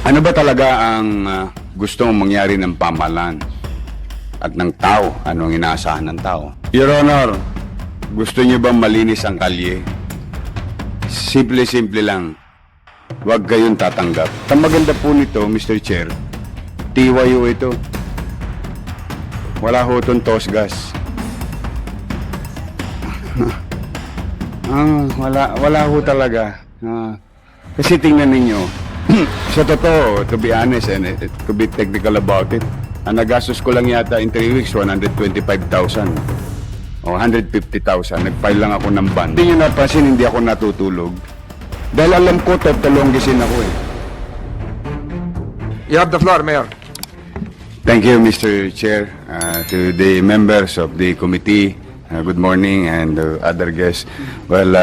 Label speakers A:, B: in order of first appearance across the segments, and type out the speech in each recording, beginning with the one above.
A: Ano ba talaga ang gusto mong mangyari ng pamahalaan at ng tao? Anong inaasahan ng tao? Your Honor, gusto niyo bang malinis ang kalye? Simple-simple lang. Huwag kayong tatanggap. Ang maganda po nito, Mr. Chair, TYO ito. Wala ho itong tosgas. Wala ho talaga. Kasi tingnan ninyo, sa totoo, to be honest and to be technical about it, ang nagastos ko lang yata in 3 weeks, 125,000 o 150,000. Nag-file lang ako ng bond. Hindi nyo napansin, hindi ako natutulog. Dahil alam ko, tatalonggisin ako eh.
B: You have the floor, Mayor.
A: Thank you, Mr. Chair. To the members of the committee, good morning, and other guests. Well,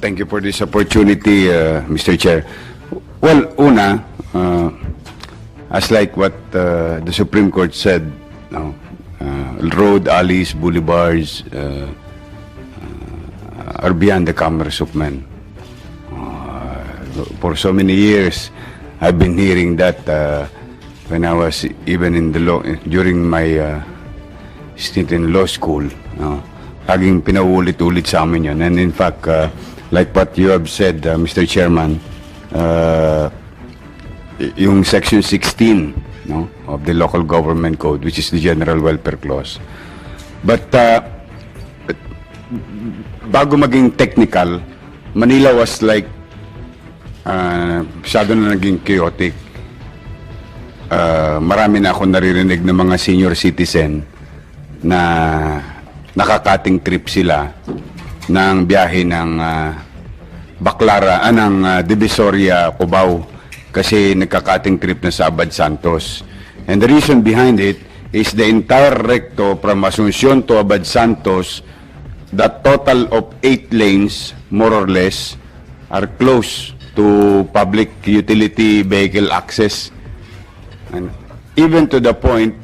A: thank you for this opportunity, Mr. Chair. Well, una, as like what the Supreme Court said, no, road, alleys, boulevards are beyond the commerce of men. For so many years, I've been hearing that when I was even in the law, during my stint in law school, laging pinaulit-ulit sa amin yun. And in fact, like what you have said, Mr. Chairman, yung Section 16 of the Local Government Code, which is the General Welfare Clause. But bago maging technical, Manila was like masyado na naging chaotic. Marami na ako naririnig ng mga senior citizen na nakakating trip sila ng biyahe ng ng Divisoria, Cubao, kasi nagkakating trip na sa Abad Santos. And the reason behind it is the entire recto from Asuncion to Abad Santos, the total of 8 lanes, more or less, are closed to public utility vehicle access. And even to the point,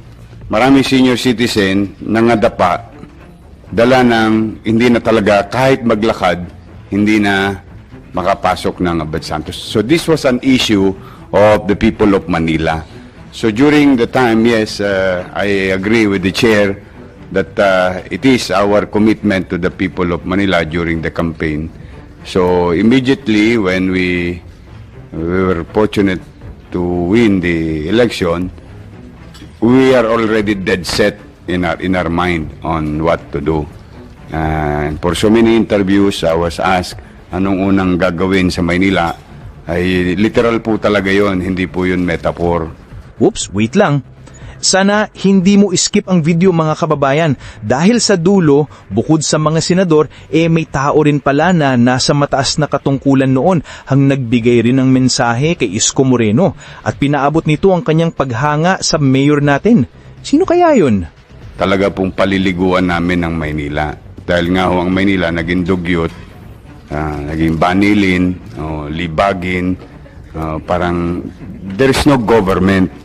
A: maraming senior citizen nangadapa, dala ng hindi na talaga, kahit maglakad, hindi na makapasok ng Abad Santos. So this was an issue of the people of Manila. So during the time, yes, I agree with the chair that it is our commitment to the people of Manila during the campaign. So immediately when we were fortunate to win the election, we are already dead set in our mind on what to do. And for so many interviews, I was asked, anong unang gagawin sa Maynila? Ay literal po talaga yon, hindi po yun metaphor.
C: Oops, wait lang. Sana hindi mo skip ang video mga kababayan dahil sa dulo, bukod sa mga senador, may tao rin pala na nasa mataas na katungkulan noon ang nagbigay rin ng mensahe kay Isko Moreno at pinaabot nito ang kanyang paghanga sa mayor natin. Sino kaya yun?
A: Talaga pong paliliguan namin ng Maynila. Dahil nga ho ang Maynila naging dugyot, naging banilin, libagin, parang there is no government.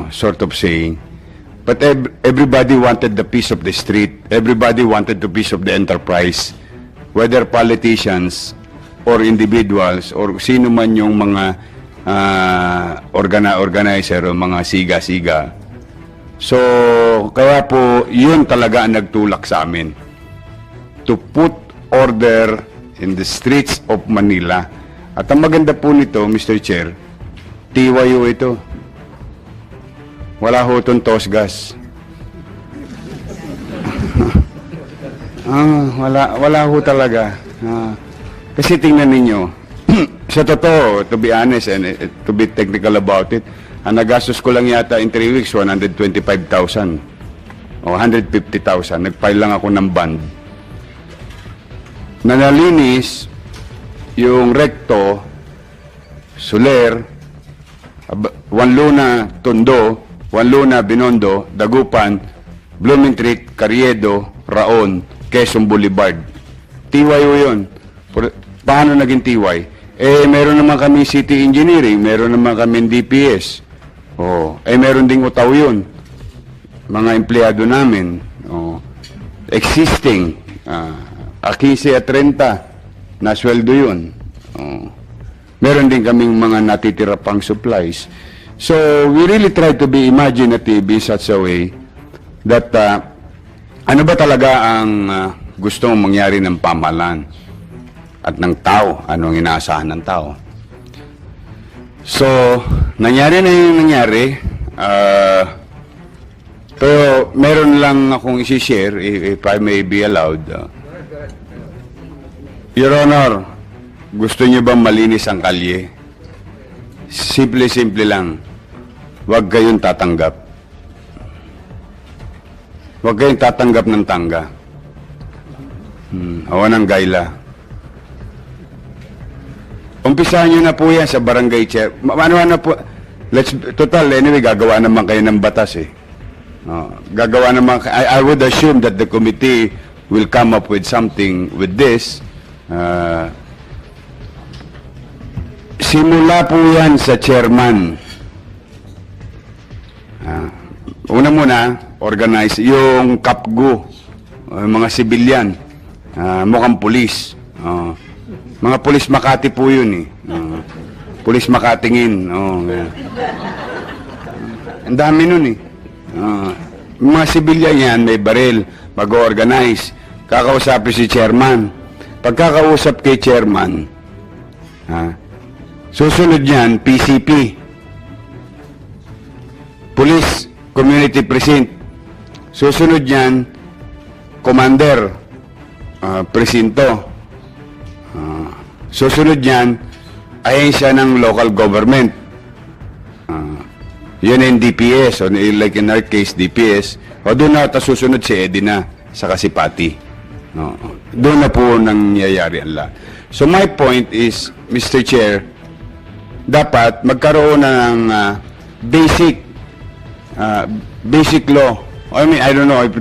A: Sort of saying. But everybody wanted the peace of the street. Everybody wanted the peace of the enterprise. Whether politicians or individuals or sino man yung mga organizer o mga siga-siga. So, kaya po, yun talaga ang nagtulak sa amin. To put order in the streets of Manila. At ang maganda po nito, Mr. Chair, TYO ito. Wala ho itong tosgas. Wala ho talaga. Kasi tingnan ninyo, sa totoo, to be honest and to be technical about it, ang nagastos ko lang yata in 3 weeks, 125,000 o 150,000. Nag-file lang ako ng bond. Nalinis yung recto, Soler, Wanluna, Tondo, Wanluna, Binondo, Dagupan, Blooming Creek, Carriedo, Raon, Quezon Boulevard. TYO yun. Paano naging TY? Meron naman kami city engineering, meron naman kami DPS. Meron ding utaw yun. Mga empleyado namin. Existing. 15 at 30. Na sweldo yun. Meron din kaming mga natitira pang supplies. So, we really try to be imaginative in such a way that ano ba talaga ang gustong mangyari ng pamahalaan at ng tao, anong inaasahan ng tao. So, nangyari na yung nangyari. Pero meron lang akong isi-share, if I may be allowed. Your Honor, gusto niyo bang malinis ang kalye? Simple-simple lang. Huwag kayong tatanggap. Huwag kayong tatanggap ng tangga. Awan ng gaila. Umpisahan nyo na po yan sa barangay chair. Ano na po? Total, anyway, gagawa naman kayo ng batas eh. Gagawa naman, I would assume that the committee will come up with something with this. Simula po yan sa chairman. Una muna, organize yung kapgu, mga sibilyan, mukhang pulis. Mga pulis Makati po yun eh. Pulis Makatingin. Ang dami nun eh. Mga sibilyan yan, may baril, mag-organize. Kakausapin si chairman. Pagkakausap kay chairman, susunod yan, PCP. Police Community Precinct. Susunod yan, Commander, Presinto. Susunod yan, ahensya ng local government. Yun ang DPS, o like in our case, DPS. O doon na susunod si Edina sa Kasipati. Doon na po nangyayari ang lahat. So my point is, Mr. Chair, dapat magkaroon ng basic law. I mean, I don't know if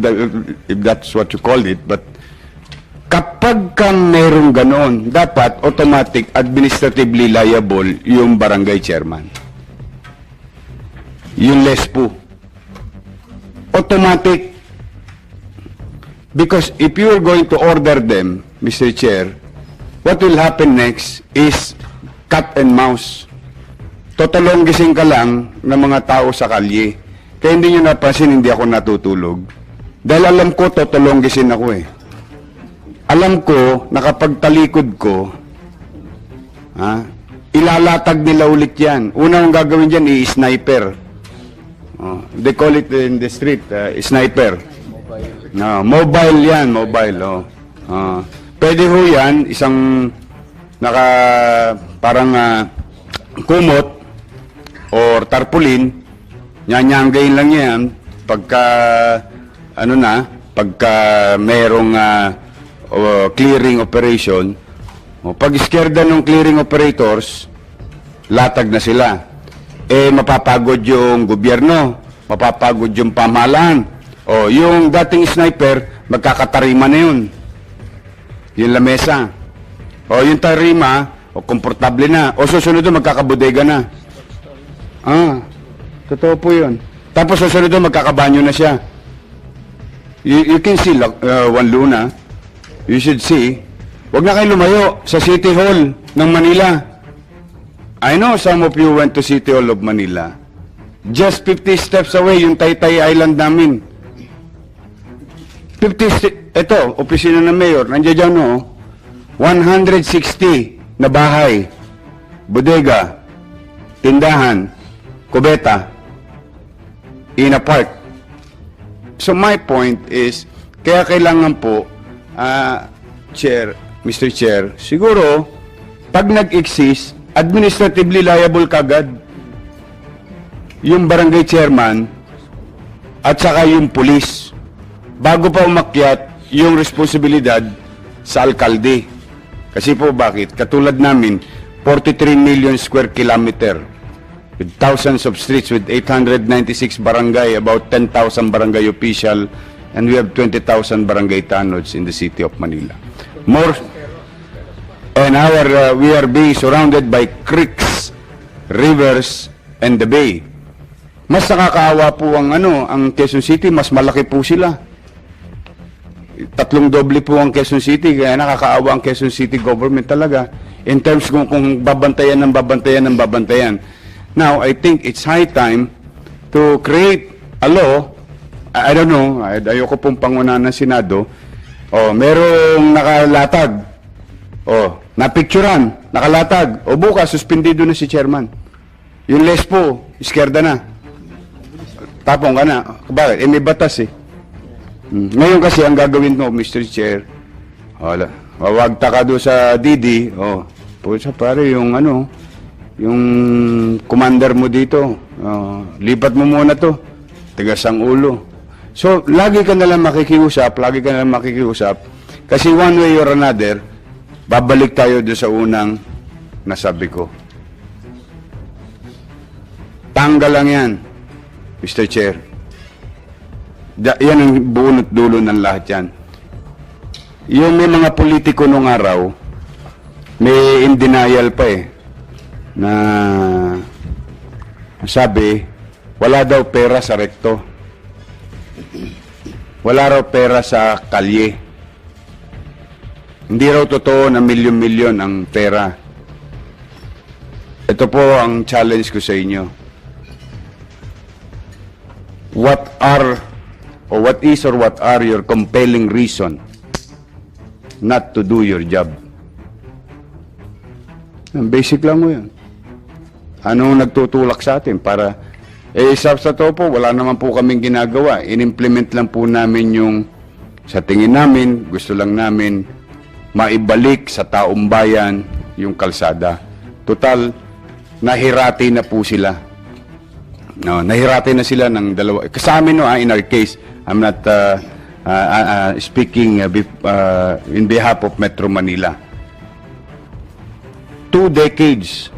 A: that's what you called it, but kapag kang merong ganoon, dapat automatic administratively liable yung barangay chairman. Yung LESPO. Automatic. Because if you are going to order them, Mr. Chair, what will happen next is cat and mouse. Totolong gising ka lang ng mga tao sa kalye. Kaya hindi nyo napansin, hindi ako natutulog. Dahil alam ko, totolong gising ako eh. Alam ko, nakapagtalikod ko, ilalatag nila ulit yan. Unang gagawin dyan, i-sniper. They call it in the street, sniper. Mobile yan, mobile. Pwede ho yan, isang parang kumot or tarpaulin, nyanyanggayin lang yan pagka merong clearing operation. Pag iskerda ng clearing operators, latag na sila. Mapapagod yung gobyerno, mapapagod yung pamahalaan. Yung dating sniper, magkakatarima na yun. Yung lamesa. Yung tarima, komportable na. Susunod doon, magkakabodega na. Totoo po yun. Tapos susunod doon, magkakabanyo na siya. You can see, Juan Luna, you should see, huwag na kayo lumayo sa City Hall ng Manila. I know some of you went to City Hall of Manila. Just 50 steps away, yung Taytay Island namin. Ito, opisina ng mayor, nandiyan dyan, no? 160 na bahay, bodega, tindahan, kubeta, in a park. So my point is, kaya kailangan po, Chair, Mr. Chair, siguro, pag nag-exist, administratively liable kagad yung barangay chairman at saka yung police bago pa umakyat yung responsibilidad sa alkalde. Kasi po bakit? Katulad namin, 43 million square kilometer with thousands of streets with 896 barangay, about 10,000 barangay official, and we have 20,000 barangay tanods in the city of Manila. More. And we are being surrounded by creeks, rivers, and the bay. Mas nakakaawa po ang Quezon City, mas malaki po sila. 3 doble po ang Quezon City, kaya nakakaawa ang Quezon City government talaga. in terms kung babantayan ng babantayan. Now, I think it's high time to create a law. I don't know, ayoko pong pangunahan ng Senado. Merong nakalatag. Napicturan, nakalatag. Bukas, suspendido na si chairman. Yung lespo, iskerda na. Tapong ka na. Bakit? May batas eh. Ngayon kasi, ang gagawin mo, Mr. Chair, wawagta ka doon sa Didi, pusa pare, yung commander mo dito, lipat mo muna to, tigas ang ulo. So, lagi ka nalang makikiusap, kasi one way or another, babalik tayo doon sa unang nasabi ko. Tanggal lang yan, Mr. Chair. Yan ang bunot dulo ng lahat yan. Yung may mga politiko nung araw, may in denial pa na sabi, wala daw pera sa rekto. Wala raw pera sa kalye. Hindi raw totoo na milyon-milyon ang pera. Ito po ang challenge ko sa inyo. What is or what are your compelling reason not to do your job? Basic lang mo yun. Anong nagtutulak sa atin para, sa totoo po, wala naman po kaming ginagawa. In-implement lang po namin yung, sa tingin namin, gusto lang namin maibalik sa taong bayan yung kalsada. Total, nahirati na po sila. Nahirati na sila ng dalawa. Sa amin, in our case, I'm not speaking in behalf of Metro Manila. 2 decades.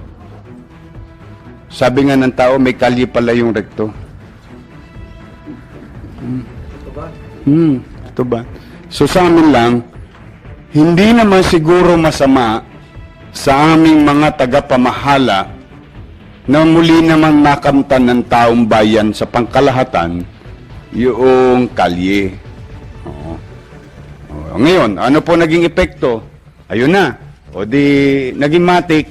A: Sabi nga ng tao, may kalye pala yung rekto. Ito ba? So sa amin lang, hindi naman siguro masama sa aming mga tagapamahala na muli naman makamtan ng taong bayan sa pangkalahatan yung kalye. Ngayon, ano po naging epekto? Ayun na. Di naging matik.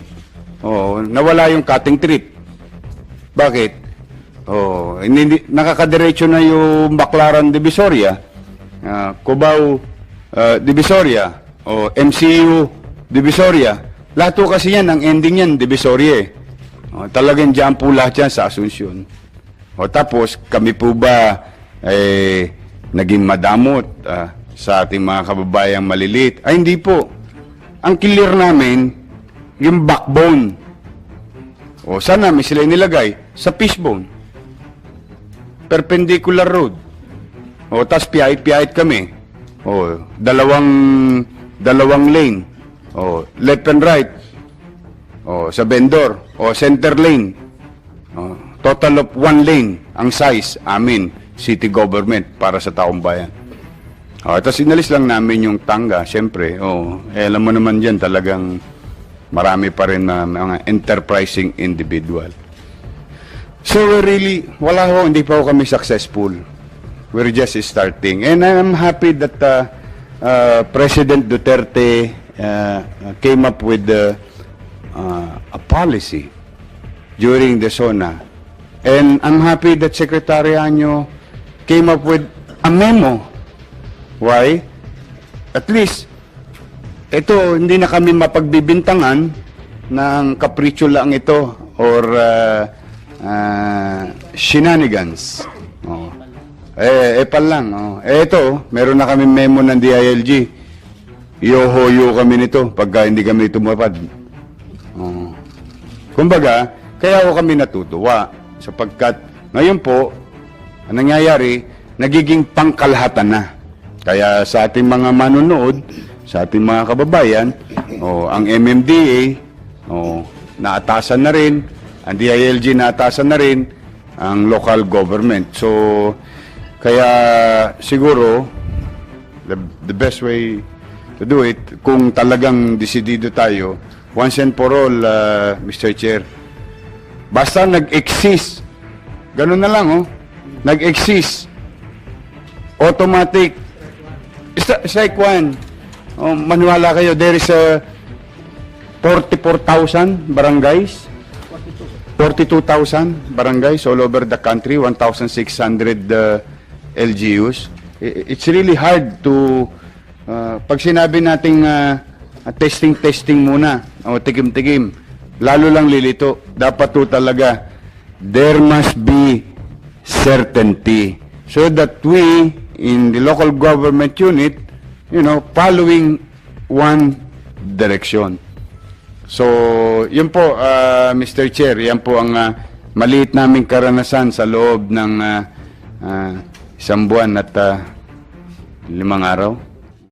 A: Nawala yung cutting trip. Bakit? Nakakadiretso na yung Baclaran Divisoria, Cubao Divisoria, MCU Divisoria. Lahat po kasi yan, ang ending yan, Divisoria. Talagang dyan po lahat yan sa Asuncion. Tapos, kami po ba naging madamot sa ating mga kababayang malilit? Ay, hindi po. Ang clear namin, yung backbone. Saan namin sila inilagay? Sa fishbone. Perpendicular road. Tas piyait-piyait kami. Dalawang lane. Left and right. Sa vendor. Center lane. Total of 1 lane ang size amin, city government, para sa taong bayan. Tapos inalis lang namin yung tangga, siyempre. Alam mo naman dyan, talagang marami pa rin na mga enterprising individual. So really, hindi pa kami successful. We're just starting. And I'm happy that President Duterte came up with a policy during the SONA. And I'm happy that Secretary Anyo came up with a memo. Why? At least, ito, hindi na kami mapagbibintangan ng kapritsyo lang ito or shenanigans. Epal lang. Ito, meron na kami memo ng DILG. Iyohoyo kami nito pagka hindi kami tumapad. Kumbaga, kaya ako kami natutuwa sapagkat ngayon po, ang nangyayari, nagiging pangkalahatan na. Kaya sa ating mga manunood, sa ating mga kababayan, ang MMDA, naatasan na rin, ang DILG naatasan na rin, ang local government. So, kaya siguro, the best way to do it, kung talagang desidido tayo, once and for all, Mr. Chair, basta nag-exist, ganun na lang, nag-exist, automatic, strike one, maniwala kayo, there is 44,000 barangays, 42,000 barangays all over the country, 1,600 LGUs. It's really hard to, pag sinabi nating testing muna, o tikim-tikim, lalo lang lilito. Dapat to talaga, there must be certainty so that we, in the local government unit, following one direction. So, yun po, Mr. Chair, yan po ang maliit naming karanasan sa loob ng 1 buwan at 5 araw.